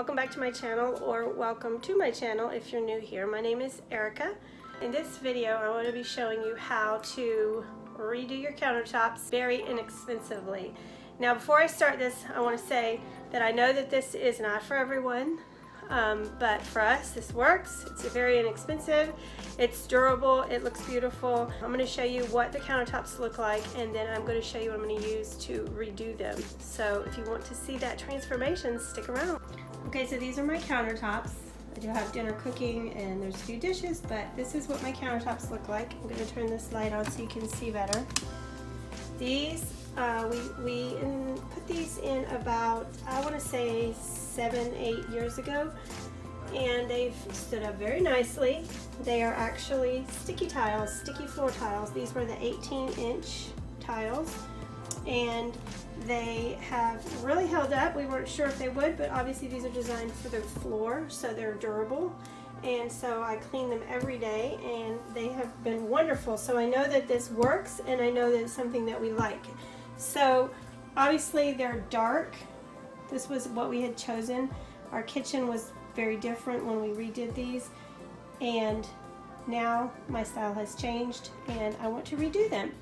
Welcome back to my channel, or welcome to my channel if you're new here. My name is Erica. In this video I want to be showing you how to redo your countertops very inexpensively. Now before I start this, I want to say that I know that this is not for everyone, but for us this works. It's very inexpensive, it's durable, it looks beautiful. I'm going to show you what the countertops look like, and then I'm going to show you what I'm going to use to redo them. So if you want to see that transformation, stick around. Okay, so these are my countertops. I do have dinner cooking and there's a few dishes, but this is what my countertops look like. I'm going to turn this light on so you can see better. These, we put these in about, I want to say 7-8 years ago, and they've stood up very nicely. They are actually sticky tiles, sticky floor tiles. These were the 18-inch tiles, and they have really held up. We weren't sure if they would, but obviously these are designed for the floor, so they're durable. And so I clean them every day, and they have been wonderful. So I know that this works, and I know that it's something that we like. So obviously they're dark. This was what we had chosen. Our kitchen was very different when we redid these, and now my style has changed and I want to redo them.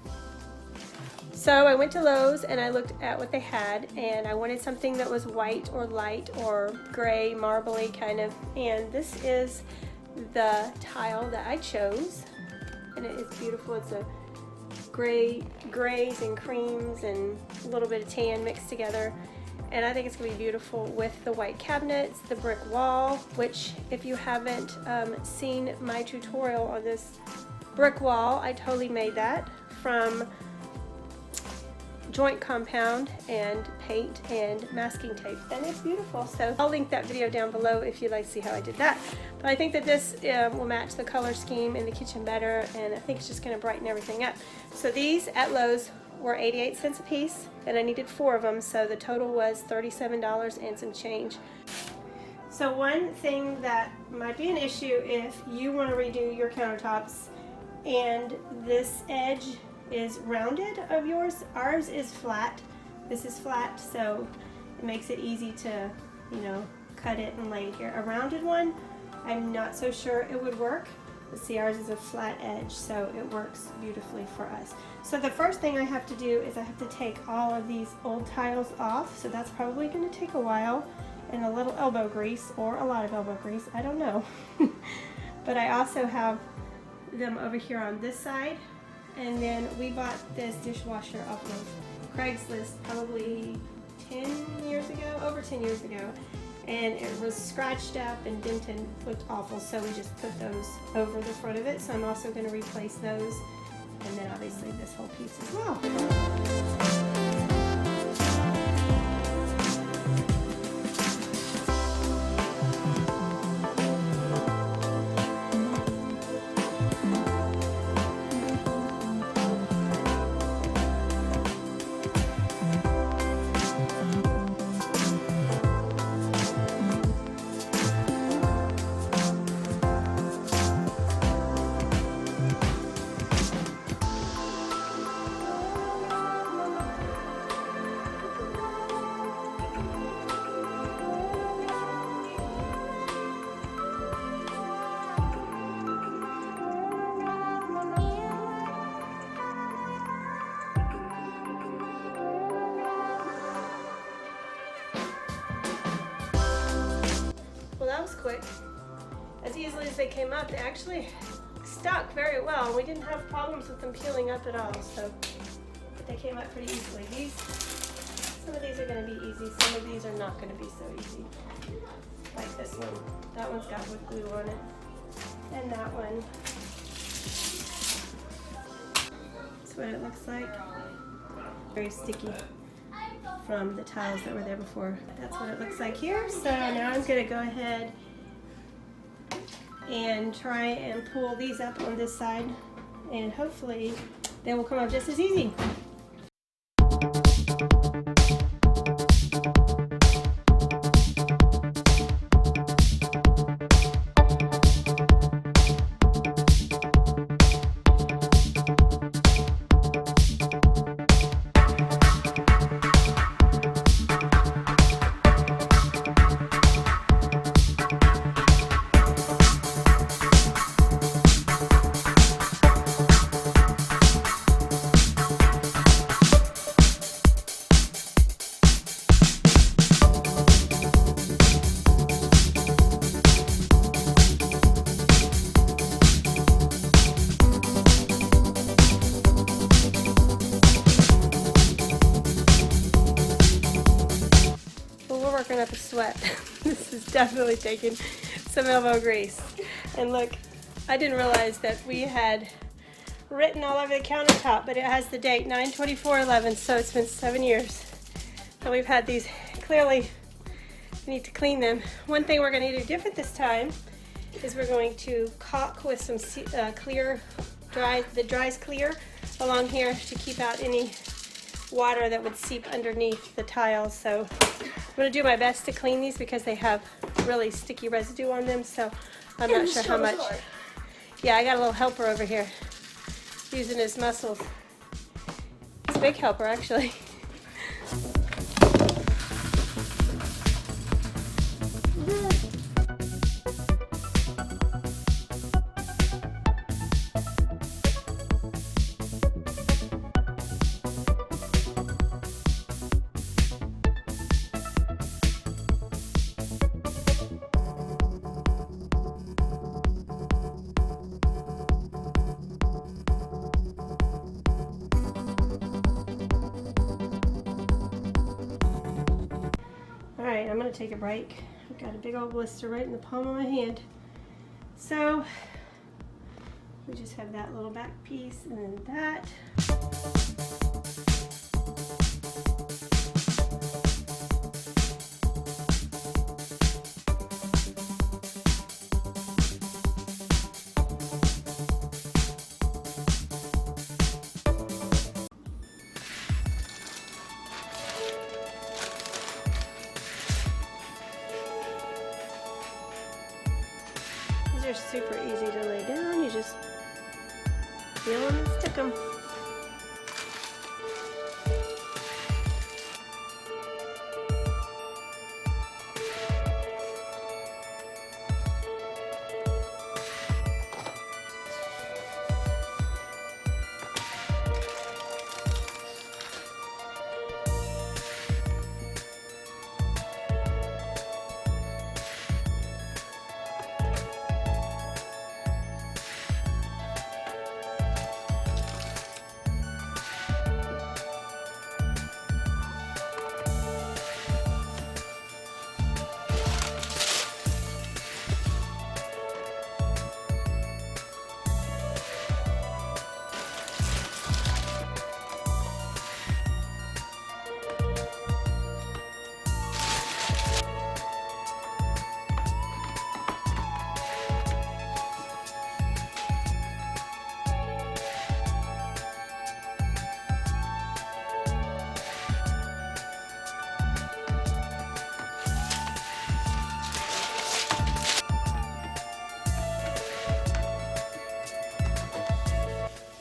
So I went to Lowe's and I looked at what they had, and I wanted something that was white or light or gray, marbly kind of, and this is the tile that I chose, and it is beautiful. It's a grays and creams and a little bit of tan mixed together, and I think it's going to be beautiful with the white cabinets, the brick wall, which if you haven't seen my tutorial on this brick wall, I totally made that from joint compound and paint and masking tape, and it's beautiful. So I'll link that video down below if you'd like to see how I did that. But I think that this will match the color scheme in the kitchen better, and I think it's just going to brighten everything up. So these at Lowe's were 88 cents a piece, and I needed 4 of them, so the total was $37 and some change. So one thing that might be an issue if you want to redo your countertops and this edge is rounded of yours. Ours is flat. This is flat, so it makes it easy to, you know, cut it and lay it here. A rounded one, I'm not so sure it would work. But see, ours is a flat edge, so it works beautifully for us. So the first thing I have to do is I have to take all of these old tiles off, so that's probably going to take a while, and a little elbow grease, or a lot of elbow grease, I don't know. But I also have them over here on this side. And then we bought this dishwasher off of Craigslist probably 10 years ago, over 10 years ago. And it was scratched up and dented, looked awful, so we just put those over the front of it. So I'm also going to replace those, and then obviously this whole piece as well. Well, that was quick. As easily as they came up, they actually stuck very well. We didn't have problems with them peeling up at all, so they came up pretty easily. Some of these are going to be easy, some of these are not going to be so easy. Like this one. That one's got wood glue on it. And that one. That's what it looks like. Very sticky from the tiles that were there before. That's what it looks like here. So now I'm going to go ahead and try and pull these up on this side, and hopefully they will come up just as easy. puckering up a sweat. This is definitely taking some elbow grease. And look, I didn't realize that we had written all over the countertop, but it has the date 9/24/11, so it's been 7 years that we've had these. Clearly, we need to clean them. One thing we're going to do different this time is we're going to caulk with some clear, the dries clear along here to keep out any water that would seep underneath the tiles. So I'm going to do my best to clean these because they have really sticky residue on them, so I'm not sure how much. Yeah, I got a little helper over here using his muscles. He's a big helper, actually. Alright, I'm going to take a break. I've got a big old blister right in the palm of my hand. So, we just have that little back piece and then that. They're super easy to lay down. You just peel them and stick them.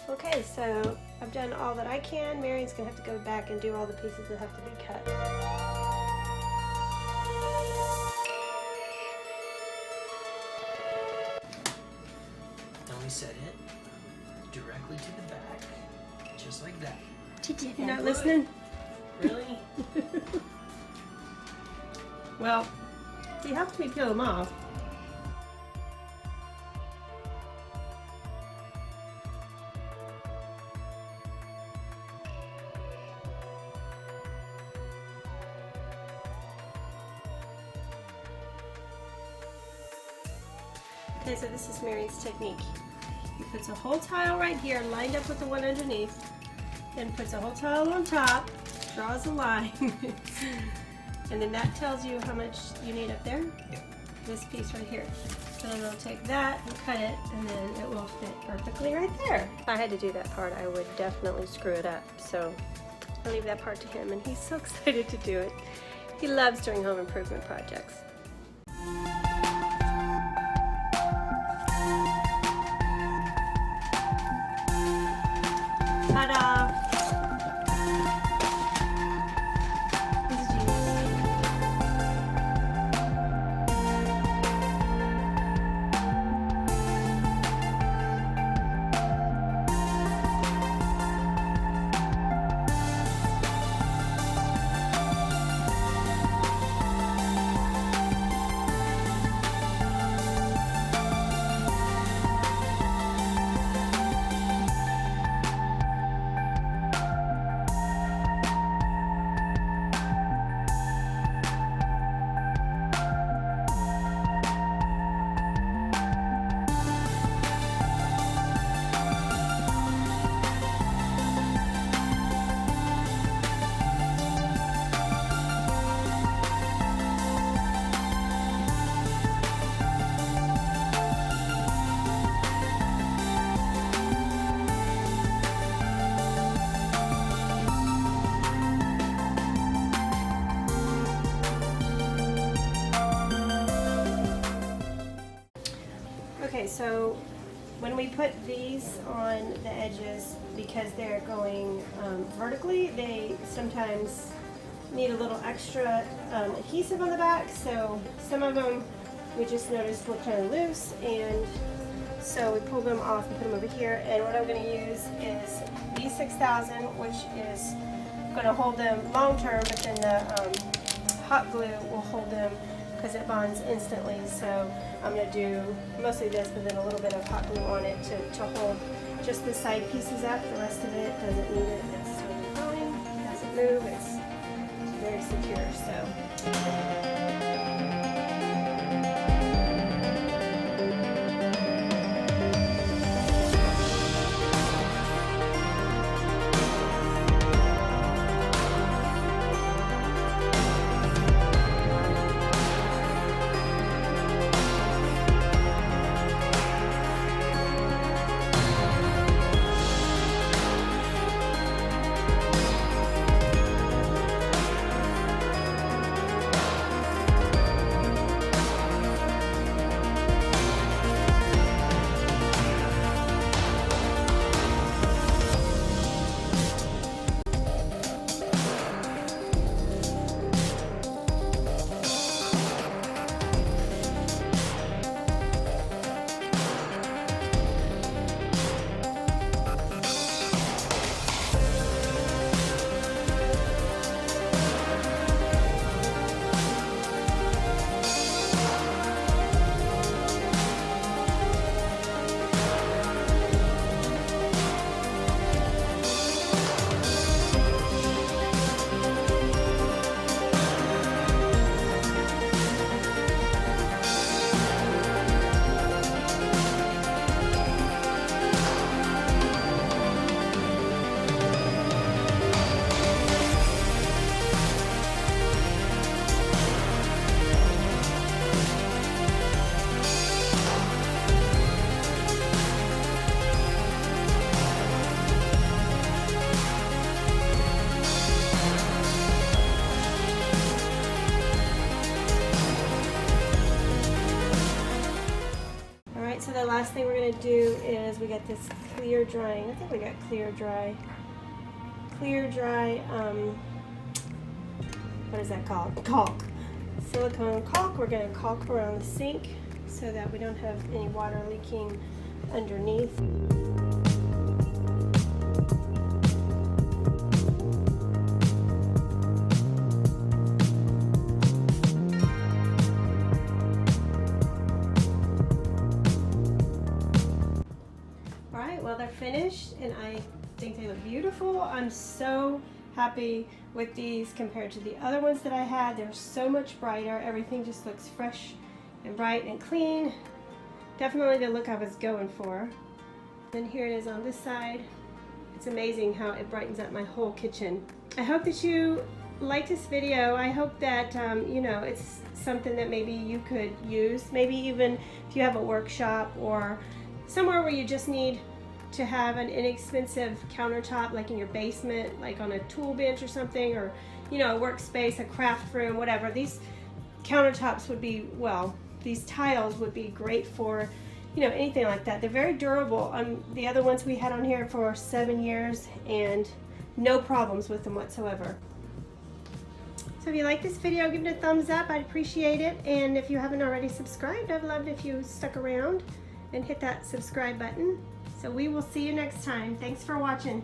Okay, so I've done all that I can. Marion's gonna have to go back and do all the pieces that have to be cut. Then we set it directly to the back, just like that. You're not listening? Really? Well, you have to peel them off. Okay, so this is Marion's technique. He puts a whole tile right here lined up with the one underneath, then puts a whole tile on top, draws a line, and then that tells you how much you need up there. Yep. This piece right here. So then I'll take that and cut it, and then it will fit perfectly right there. If I had to do that part, I would definitely screw it up. So I leave that part to him, and he's so excited to do it. He loves doing home improvement projects. Ta-da! This is genius. so when we put these on the edges, because they're going vertically, they sometimes need a little extra adhesive on the back. So some of them we just noticed were kind of loose, and so we pulled them off and put them over here. And what I'm going to use is B6000, which is going to hold them long term, but then the hot glue will hold them because it bonds instantly. So I'm going to do mostly this, but then a little bit of hot glue on it to hold just the side pieces up. The rest of it doesn't need it. It's totally fine. It doesn't move. It's very secure. So. So the last thing we're going to do is we got this clear drying. I think we got clear dry, what is that called? Caulk. Silicone caulk. We're going to caulk around the sink so that we don't have any water leaking underneath. Well, they're finished and I think they look beautiful. I'm so happy with these compared to the other ones that I had. They're so much brighter. Everything just looks fresh and bright and clean. Definitely the look I was going for. Then here it is on this side. It's amazing how it brightens up my whole kitchen. I hope that you like this video. I hope that you know, it's something that maybe you could use. Maybe even if you have a workshop or somewhere where you just need to have an inexpensive countertop, like in your basement, like on a tool bench or something, or you know, a workspace, a craft room, whatever. These countertops would be, well, these tiles would be great for, you know, anything like that. They're very durable. The other ones we had on here for 7 years and no problems with them whatsoever. So if you like this video, give it a thumbs up. I'd appreciate it. And if you haven't already subscribed, I'd love it if you stuck around and hit that subscribe button. So we will see you next time. Thanks for watching.